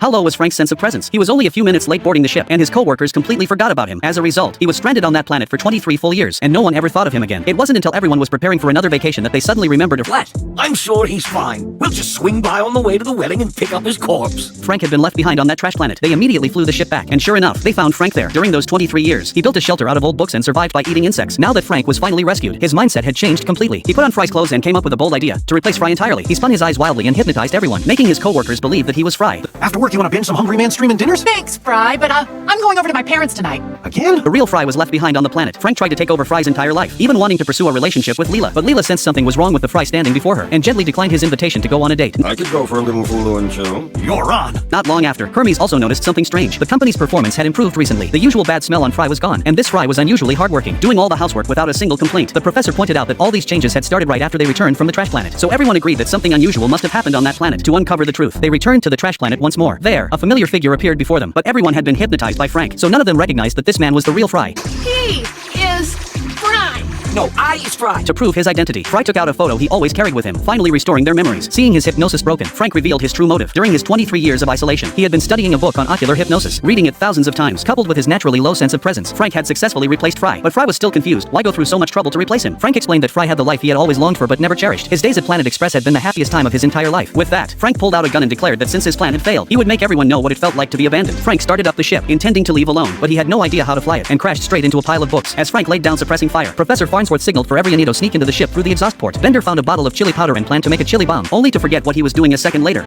How low was Frank's sense of presence? He was only a few minutes late boarding the ship, and his co-workers completely forgot about him. As a result, he was stranded on that planet for 23 full years, and no one ever thought of him again. It wasn't until everyone was preparing for another vacation that they suddenly remembered of Flat, I'm sure he's fine. We'll just swing by on the way to the wedding and pick up his corpse. Frank had been left behind on that trash planet. They immediately flew the ship back, and sure enough, they found Frank there. During those 23 years, he built a shelter out of old books and survived by eating insects. Now that Frank was finally rescued, his mindset had changed completely. He put on Fry's clothes and came up with a bold idea to replace Fry entirely. He spun his eyes wildly and hypnotized everyone, making his co-workers believe that he was Fry. After work, you want to binge some Hungry Man streaming dinners? Thanks, Fry, but I'm going over to my parents tonight. Again? The real Fry was left behind on the planet. Frank tried to take over Fry's entire life, even wanting to pursue a relationship with Leela. But Leela sensed something was wrong with the Fry standing before her, and gently declined his invitation to go on a date. I could go for a little Hulu and chill. You're on. Not long after, Hermes also noticed something strange. The company's performance had improved recently. The usual bad smell on Fry was gone, and this Fry was unusually hardworking, doing all the housework without a single complaint. The professor pointed out that all these changes had started right after they returned from the trash planet. So everyone agreed that something unusual must have happened on that planet. To uncover the truth, they returned to the trash planet once more. There, a familiar figure appeared before them, but everyone had been hypnotized by Frank, so none of them recognized that this man was the real Fry. He is Fry. No, I is Fry. To prove his identity, Fry took out a photo he always carried with him, finally restoring their memories. Seeing his hypnosis broken, Frank revealed his true motive. During his 23 years of isolation, he had been studying a book on ocular hypnosis, reading it thousands of times. Coupled with his naturally low sense of presence, Frank had successfully replaced Fry. But Fry was still confused. Why go through so much trouble to replace him? Frank explained that Fry had the life he had always longed for but never cherished. His days at Planet Express had been the happiest time of his entire life. With that, Frank pulled out a gun and declared that since his plan had failed, he would make everyone know what it felt like to be abandoned. Frank started up the ship, intending to leave alone, but he had no idea how to fly it, and crashed straight into a pile of books. As Frank laid down suppressing fire, Professor Farnsworth signaled for every Anito sneak into the ship through the exhaust port. Bender found a bottle of chili powder and planned to make a chili bomb, only to forget what he was doing a second later.